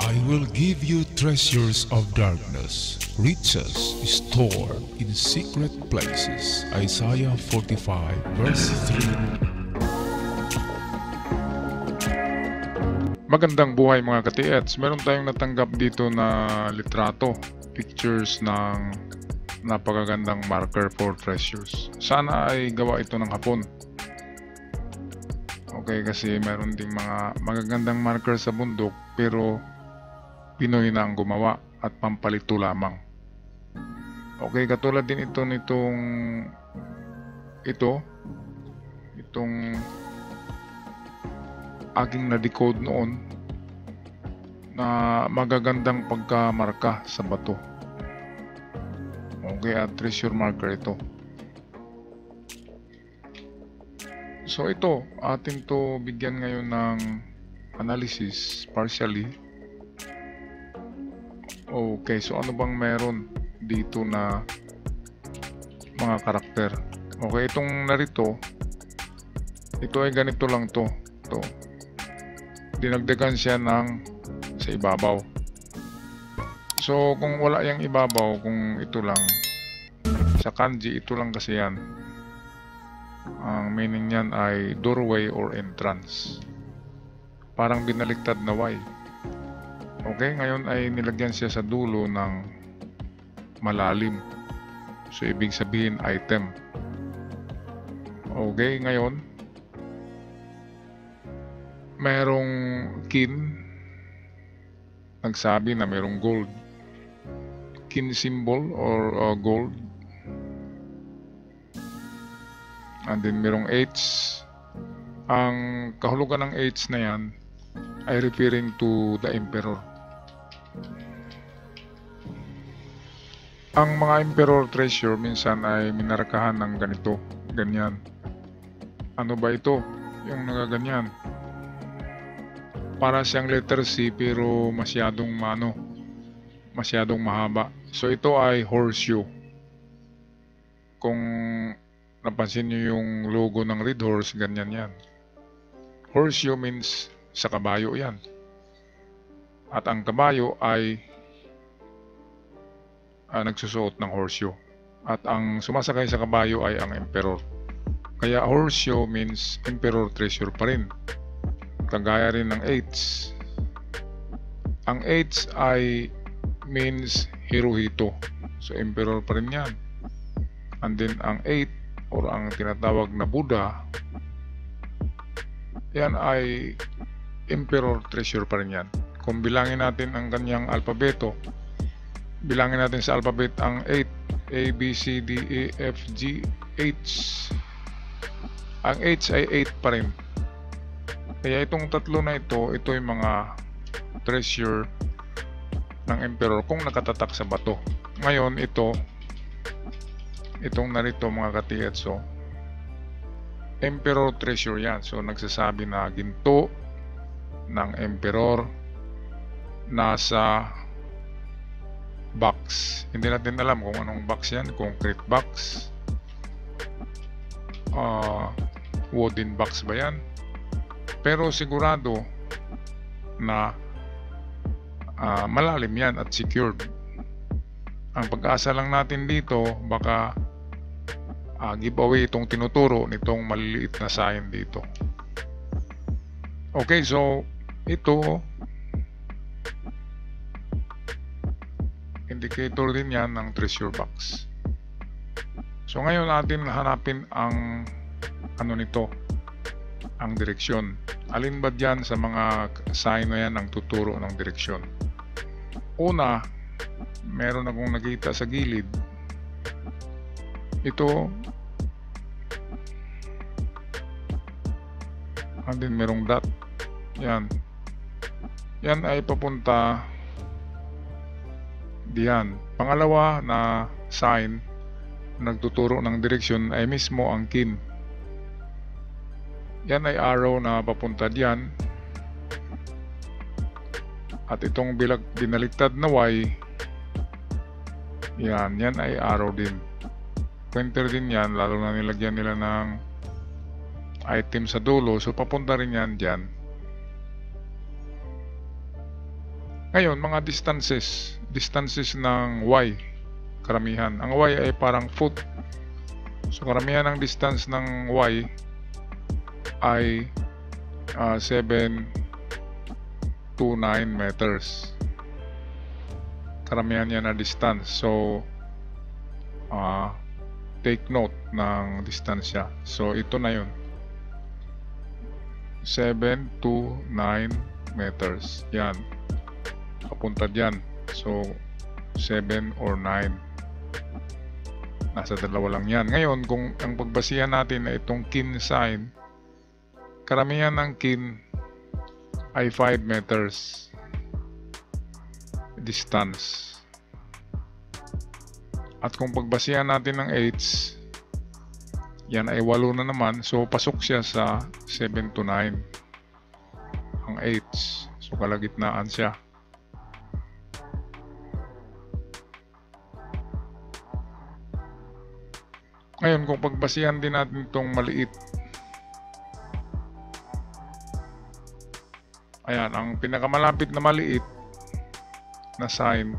I will give you treasures of darkness, riches stored in secret places. Isaiah 45 verse 3. Magandang buhay mga ka-TX. Meron tayong natanggap dito na litrato, pictures ng napakagandang marker for treasures. Sana ay gawa ito ng Hapon. Okay, kasi meron ding mga magagandang marker sa bundok pero Pinoy na ang gumawa at pampalito lamang. Okay, katulad din ito itong aking na-decode noon na magagandang pagkamarka sa bato. Okay, at treasure marker ito. So ito, atin to bigyan ngayon ng analysis partially. Okay, so ano bang meron dito na mga karakter? Okay, itong narito, ito ay ganito lang to. Dinagdagan siya sa ibabaw. So kung wala yung ibabaw, kung ito lang, sa kanji ito lang kasi yan. Ang meaning niyan ay doorway or entrance. Parang binaliktad na Y. Okay, ngayon ay nilagyan siya sa dulo ng malalim. So ibig sabihin item. Okay, ngayon merong kin, nagsabi na merong gold. Kin symbol or gold. And then merong H. Ang kahulugan ng H na yan ay referring to the emperor. Ang mga emperor treasure minsan ay minarkahan ng ganito, ganyan. Ano ba ito? Yung nagaganyan. Para siyang letter C pero masyadong mahaba. So ito ay horseshoe. Kung napansin niyo yung logo ng Red Horse, ganyan yan. Horseshoe means sa kabayo yan. At ang kabayo ay nagsusuot ng horseshoe. At ang sumasakay sa kabayo ay ang emperor. Kaya horseshoe means emperor treasure pa rin. Kagaya rin ng H. Ang H ay means Hirohito. So emperor pa rin yan. And then ang 8 or ang tinatawag na Buddha, yan ay emperor treasure pa rin yan. Kung bilangin natin ang kanyang alpabeto, bilangin natin sa alphabet ang 8, A, B, C, D, E, F, G, H. Ang H ay 8 pa rin. Kaya itong tatlo na ito yung mga treasure ng emperor kung nakatatak sa bato. Ngayon itong narito mga ka-TX, so emperor treasure yan. So nagsasabi na ginto ng emperor nasa box. Hindi natin alam kung anong box yan, concrete box, wooden box ba yan, pero sigurado na malalim yan at secured. Ang pag-asa lang natin dito, baka giveaway itong tinuturo nitong maliliit na sign dito. Okay, so ito indicator din yan ng treasure box. So ngayon natin hanapin ang nito, ang direksyon. Alin ba dyan sa mga sign na yan ang tuturo ng direksyon? Una, meron akong nakita sa gilid. Ito, and then merong dot. Yan ay papunta diyan. Pangalawa na sign nagtuturo ng direksyon ay mismo ang kin. Yan ay arrow na papunta diyan. At itong binaliktad na Y, yan ay arrow din. Pointer din yan, lalo na nilagyan nila ng item sa dulo. So papunta rin yan dyan. Ngayon, mga distances ng Y, karamihan. Ang Y ay parang foot. So, karamihan ng distance ng Y ay 7 to 9 meters. Karamihan yan na distance. So, take note ng distansya. So, ito na yun. 7 to 9 meters. Yan. Papunta dyan. So, 7 or 9. Nasa dalawa lang yan. Ngayon, kung ang pagbasihan natin ay itong kin sign, karamihan ng kin ay 5 meters distance. At kung pagbasihan natin ng 8s, yan ay 8 na naman. So, pasok siya sa 7 to 9. Ang 8s. So, kalagitnaan siya. Ngayon, kung pagbasihan din natin itong maliit, ayan, ang pinakamalapit na maliit na sign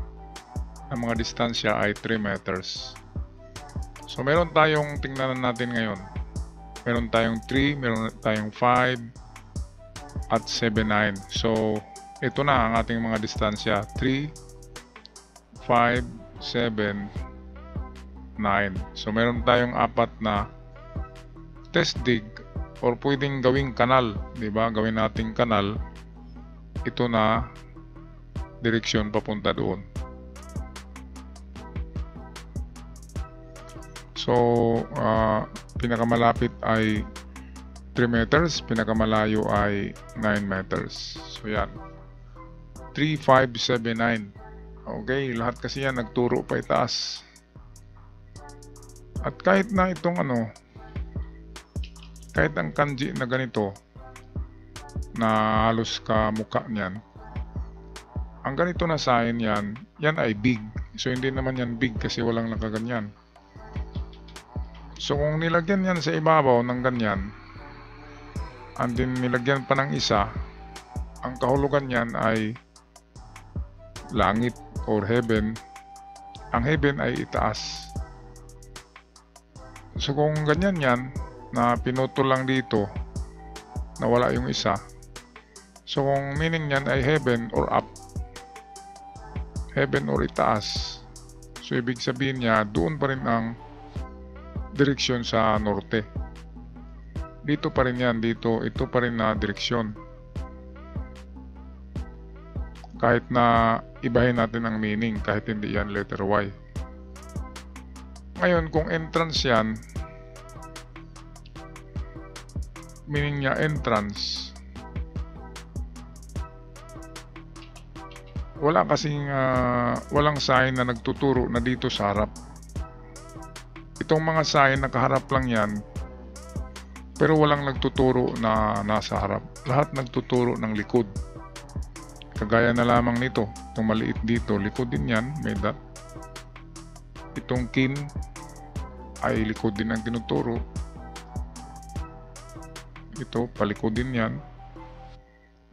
ng mga distansya ay 3 meters. So, meron tayong, tingnan natin ngayon. Meron tayong 3, meron tayong 5, at 7, 9. So, ito na ang ating mga distansya. 3, 5, 7, 9. So, meron tayong 4 na test dig or pwedeng gawing kanal. Diba? Gawin nating kanal. Ito na direksyon papunta doon. So, pinakamalapit ay 3 meters, pinakamalayo ay 9 meters. So, yan. 3, 5, 7, 9. Okay, lahat kasi yan nagturo pa itaas. At kahit na itong kahit ang kanji na ganito, na halos kamukha niyan, ang ganito na sign yan ay big. So, hindi naman yan big kasi walang nakaganyan. So, kung nilagyan yan sa ibabaw ng ganyan, and then nilagyan pa ng isa, ang kahulugan yan ay langit or heaven. Ang heaven ay itaas. So, kung ganyan yan, na pinutol lang dito, na wala yung isa, so kung meaning yan ay heaven or up, heaven or itaas, so ibig sabihin niya, doon pa rin ang direksyon sa norte. Dito pa rin yan, dito, ito pa rin na direksyon. Kahit na ibahin natin ang meaning, kahit hindi yan letter Y. Ngayon, kung entrance yan, meaning niya entrance, wala kasing walang sign na nagtuturo na dito sa harap. Itong mga sign nakaharap lang yan, pero walang nagtuturo na nasa harap. Lahat nagtuturo ng likod. Kagaya na lamang nito, itong maliit dito, likod din yan, may dot. Itong kin ay likod din ang tinuturo. Ito, palikod din yan.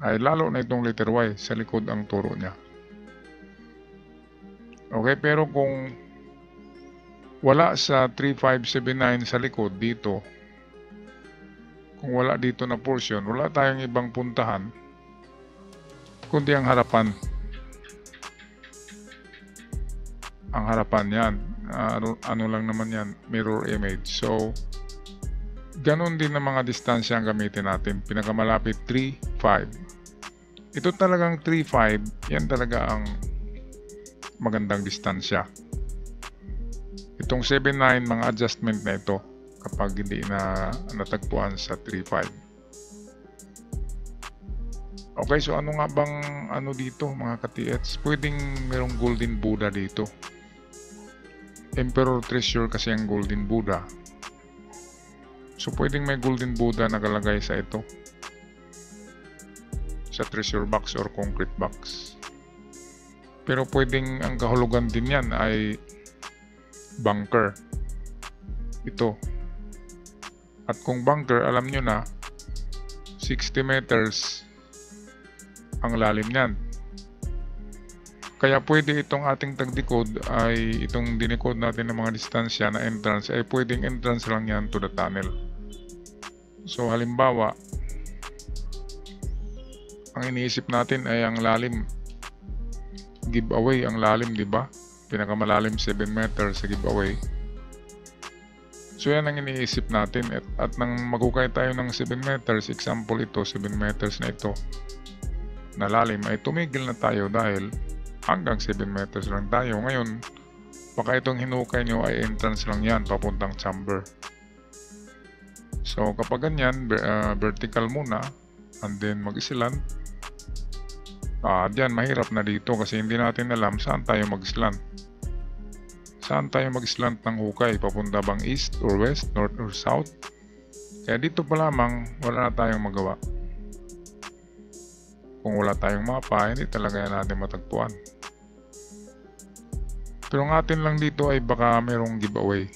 Ay lalo na itong letter Y, sa likod ang turo niya. Okay, pero kung wala sa 3579 sa likod dito, kung wala dito na portion, wala tayong ibang puntahan kundi ang harapan. Ang harapan yan, ano lang naman yan, mirror image. So, ganon din ang mga distansya ang gamitin natin. Pinakamalapit 3, 5. Ito talagang 3, 5, yan talaga ang magandang distansya. Itong 7, 9, mga adjustment na ito kapag hindi na natagpuan sa 3, 5. Okay, so ano nga bang dito mga ka-TH? Pwedeng merong golden Buddha dito. Emperor treasure kasi ang golden Buddha. So pwedeng may golden Buddha nakalagay sa ito, sa treasure box or concrete box. Pero pwedeng ang kahulugan din yan ay bunker. Ito. At kung bunker, alam nyo na 60 meters ang lalim niyan. Kaya pwede itong ating tag-decode ay itong dinicode natin ng mga distansya na entrance ay pwedeng entrance lang yan to the tunnel. So halimbawa, ang iniisip natin ay ang lalim. Giveaway ang lalim, di ba? Pinakamalalim 7 meters sa giveaway. So yan ang iniisip natin at nang maghukay tayo ng 7 meters, example ito, 7 meters na ito, na lalim ay tumigil na tayo dahil hanggang 7 meters lang tayo. Ngayon, baka itong hinukay nyo ay entrance lang yan, papuntang chamber. So, kapag ganyan, vertical muna, and then mag-slant. Diyan, mahirap na dito kasi hindi natin alam saan tayo mag-slant. Saan tayo mag-slant ng hukay? Papunta bang east or west, north or south? Kaya dito pa lamang, wala na tayong magawa. Kung wala tayong mapa, hindi talaga yan natin matagpuan. Pero ang atin lang dito ay baka mayroong giveaway.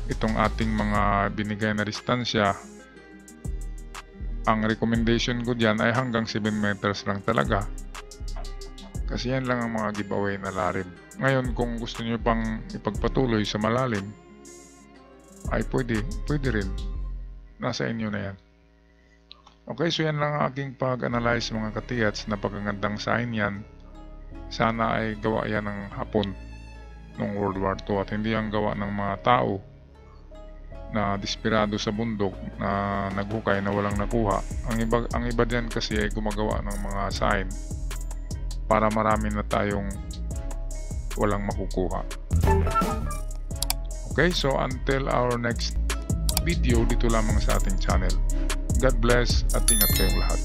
Itong ating mga binigay na distansya, ang recommendation ko dyan ay hanggang 7 meters lang talaga. Kasi yan lang ang mga giveaway na lalim. Ngayon, kung gusto nyo pang ipagpatuloy sa malalim, ay pwede rin. Nasa inyo na yan. Okay, so yan lang ang aking pag-analyze mga katiyats. Napakagandang sign yan. Sana ay gawa yan ng Hapon noong World War II at hindi ang gawa ng mga tao na desperado sa bundok na naghukay na walang nakuha. Ang iba dyan kasi ay gumagawa ng mga sign para marami na tayong walang makukuha. Okay, so until our next video dito lamang sa ating channel. God bless at ingat kayong lahat.